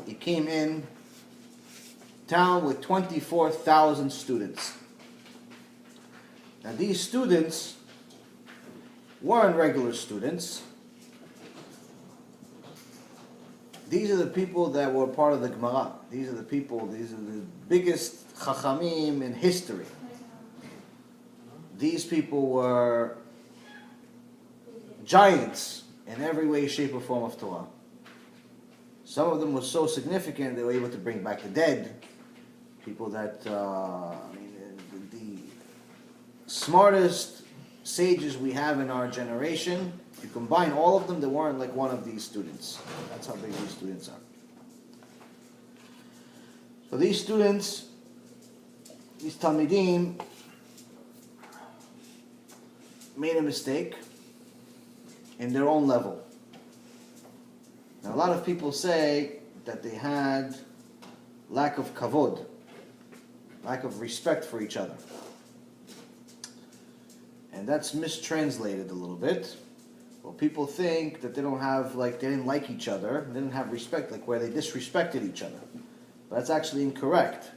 he came in town with 24,000 students. Now these students weren't regular students. These are the people that were part of the Gemara. These are the biggest chachamim in history. These people were giants in every way, shape, or form of Torah. Some of them were so significant they were able to bring back the dead. People that, the smartest sages we have in our generation, if you combine all of them, they weren't like one of these students. That's how big these students are. So these students, these Talmidim, made a mistake in their own level. Now, a lot of people say that they had lack of kavod, lack of respect for each other. And that's mistranslated a little bit. Well, people think that they didn't like each other, they didn't have respect, like where they disrespected each other. But that's actually incorrect.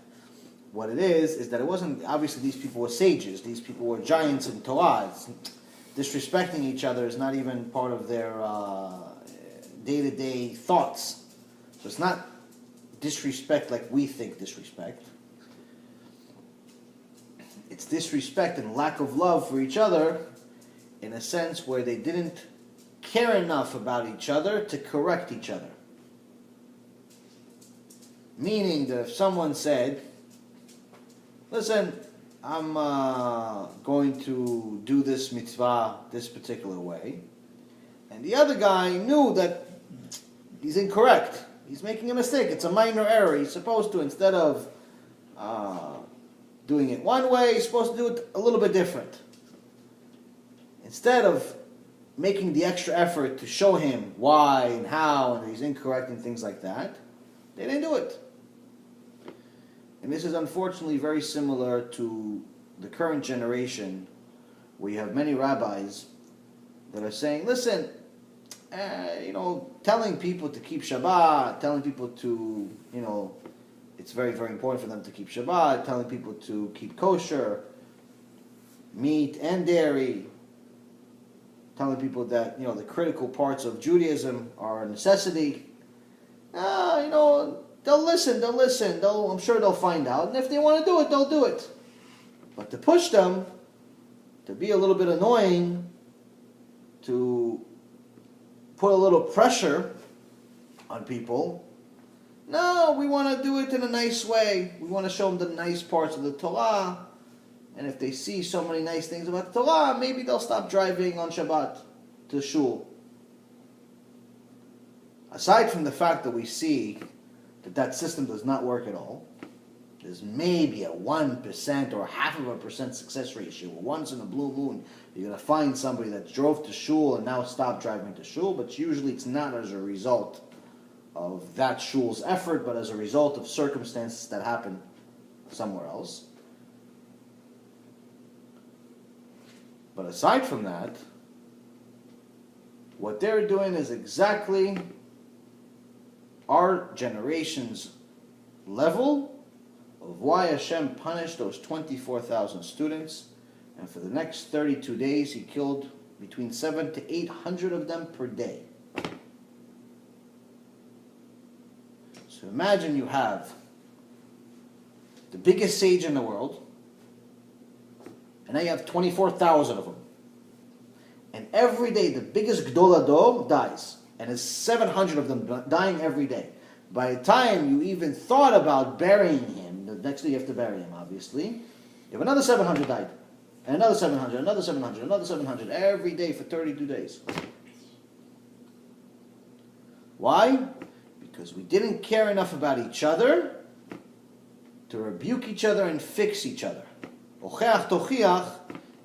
What it is that it wasn't, obviously these people were sages, these people were giants in Torah. Disrespecting each other is not even part of their day-to-day thoughts. So it's not disrespect like we think disrespect. It's disrespect and lack of love for each other in a sense where they didn't care enough about each other to correct each other. Meaning that if someone said, listen, I'm going to do this mitzvah this particular way, and the other guy knew that he's incorrect, he's making a mistake, it's a minor error, he's supposed to, instead of doing it one way, he's supposed to do it a little bit different. Instead of making the extra effort to show him why and how and he's incorrect and things like that, they didn't do it. And this is unfortunately very similar to the current generation, where you have many rabbis that are saying, listen, telling people to keep Shabbat, telling people to, it's very, very important for them to keep Shabbat, telling people to keep kosher, meat and dairy, telling people that, the critical parts of Judaism are a necessity. They'll listen. I'm sure they'll find out. And if they want to do it, they'll do it. But to push them, to be a little bit annoying, to put a little pressure on people, no, we want to do it in a nice way. We want to show them the nice parts of the Torah. And if they see so many nice things about the Torah, maybe they'll stop driving on Shabbat to shul. Aside from the fact that we see that system does not work at all, there's maybe a 1% or 0.5% success ratio. Once in a blue moon, you're going to find somebody that drove to shul and now stopped driving to shul, but usually it's not as a result of that shul's effort, but as a result of circumstances that happen somewhere else. But aside from that, what they're doing is exactly our generation's level of why Hashem punished those 24,000 students, and for the next 32 days he killed between 700 to 800 of them per day. So imagine you have the biggest sage in the world, and now you have 24,000 of them. And every day the biggest Gdol Ador dies. And there's 700 of them dying every day. By the time you even thought about burying him, the next day you have to bury him, obviously, you have another 700 died. And another 700, another 700, another 700, every day for 32 days. Why? Because we didn't care enough about each other to rebuke each other and fix each other. Ocheach tochiach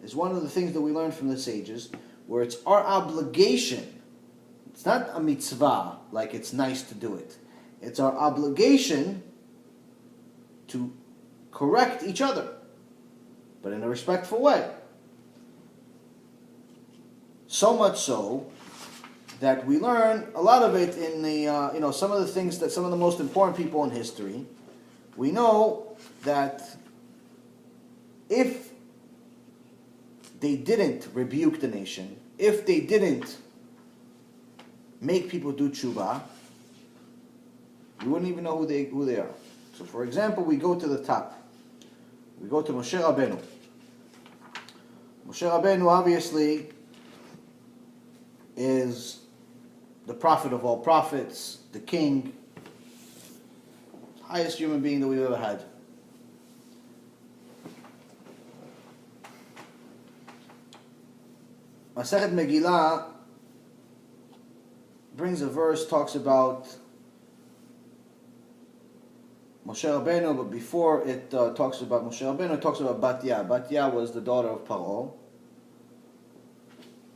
is one of the things that we learned from the sages, where it's our obligation. It's not a mitzvah, like it's nice to do it. It's our obligation to correct each other, but in a respectful way. So much so that we learn a lot of it in the, some of the things that some of the most important people in history. We know that if they didn't rebuke the nation, if they didn't make people do tshuva, you wouldn't even know who they are. So, for example, we go to the top. We go to Moshe Rabbeinu. Moshe Rabbeinu obviously is the prophet of all prophets, the king, highest human being that we've ever had. Masechet Megillah brings a verse, talks about Moshe Rabbeinu, but before it talks about Moshe Rabbeinu, it talks about Batya. Batya was the daughter of Paro,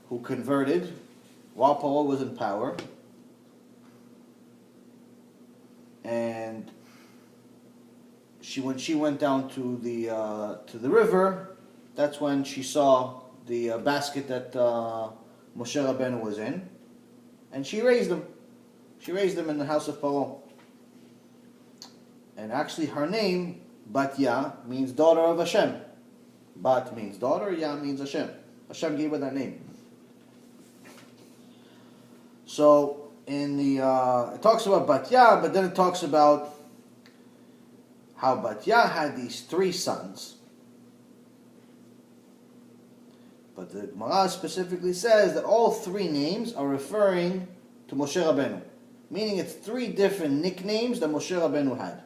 who converted while Paro was in power. And when she went down to the river, that's when she saw the basket that Moshe Rabbeinu was in, and she raised them. She raised them in the house of Paro. And actually her name, Batya, means daughter of Hashem. Bat means daughter, Ya means Hashem. Hashem gave her that name. So it talks about Batya, but then it talks about how Batya had these 3 sons. But the Gemara specifically says that all 3 names are referring to Moshe Rabbeinu, meaning it's 3 different nicknames that Moshe Rabbeinu had.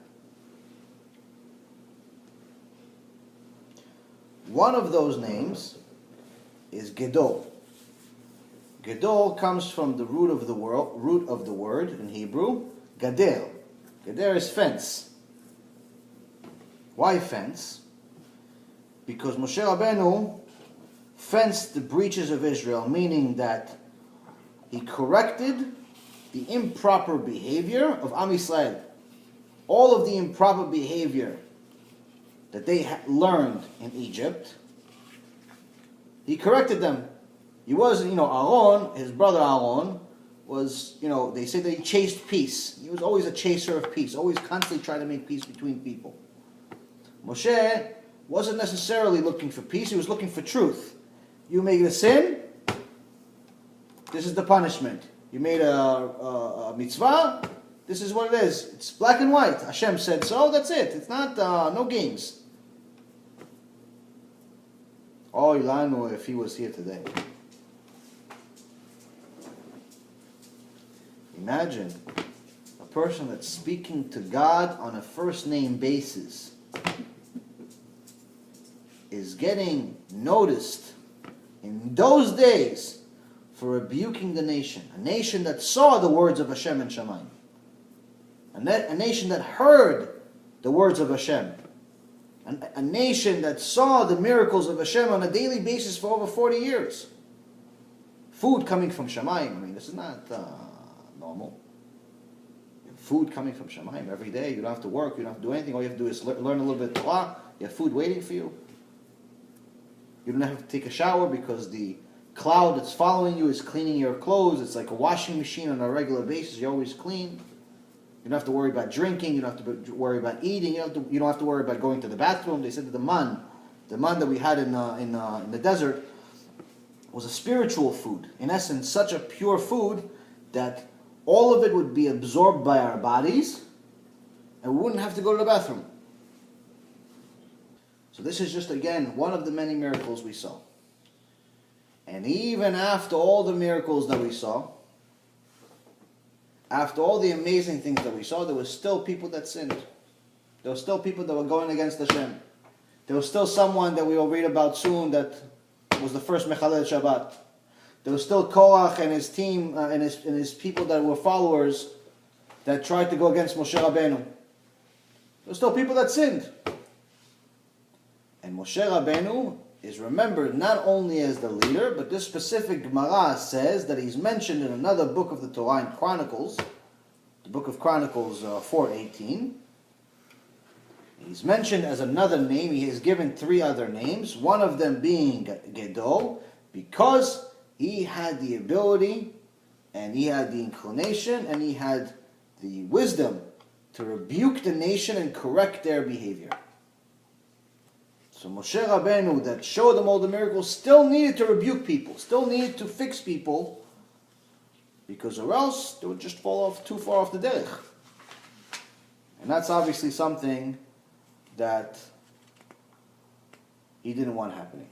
One of those names is Gedol. Gedol comes from the root of the word in Hebrew, Gadel. Gader is fence. Why fence? Because Moshe Rabbeinu fenced the breaches of Israel, meaning that he corrected the improper behavior of Am Yisrael. All of the improper behavior that they learned in Egypt, he corrected them. He wasn't, Aaron, his brother Aaron, was, they say that he chased peace. He was always a chaser of peace, always constantly trying to make peace between people. Moshe wasn't necessarily looking for peace, he was looking for truth. You make a sin, this is the punishment. You made a mitzvah, this is what it is. It's black and white. Hashem said so, that's it. It's not, no games. Oh, Ilanu, if he was here today. Imagine a person that's speaking to God on a first name basis is getting noticed in those days for rebuking the nation. A nation that saw the words of Hashem and Shamayim. A nation that heard the words of Hashem. A nation that saw the miracles of Hashem on a daily basis for over 40 years. Food coming from Shamayim. This is not normal. Food coming from Shamayim every day. You don't have to work. You don't have to do anything. All you have to do is learn a little bit of Torah. You have food waiting for you. You don't have to take a shower because the cloud that's following you is cleaning your clothes. It's like a washing machine on a regular basis. You're always clean. You don't have to worry about drinking. You don't have to worry about eating. You don't have to worry about going to the bathroom. They said that the man that we had in the desert was a spiritual food. In essence, such a pure food that all of it would be absorbed by our bodies, and we wouldn't have to go to the bathroom. So this is just, again, one of the many miracles we saw. And even after all the miracles that we saw, after all the amazing things that we saw, there were still people that sinned. There were still people that were going against Hashem. There was still someone that we will read about soon that was the first Mechalel Shabbat. There was still Korach and his team and his people that were followers that tried to go against Moshe Rabbeinu. There were still people that sinned. And Moshe Rabbeinu is remembered not only as the leader, but this specific Gemara says that he's mentioned in another book of the Torah in Chronicles, the book of Chronicles 4:18. He's mentioned as another name. He is given 3 other names, one of them being Gedol, because he had the ability And he had the inclination and he had the wisdom to rebuke the nation and correct their behavior. So Moshe Rabbeinu, that showed them all the miracles, still needed to rebuke people, still needed to fix people, because or else they would just fall off too far off the derech. And that's obviously something that he didn't want happening.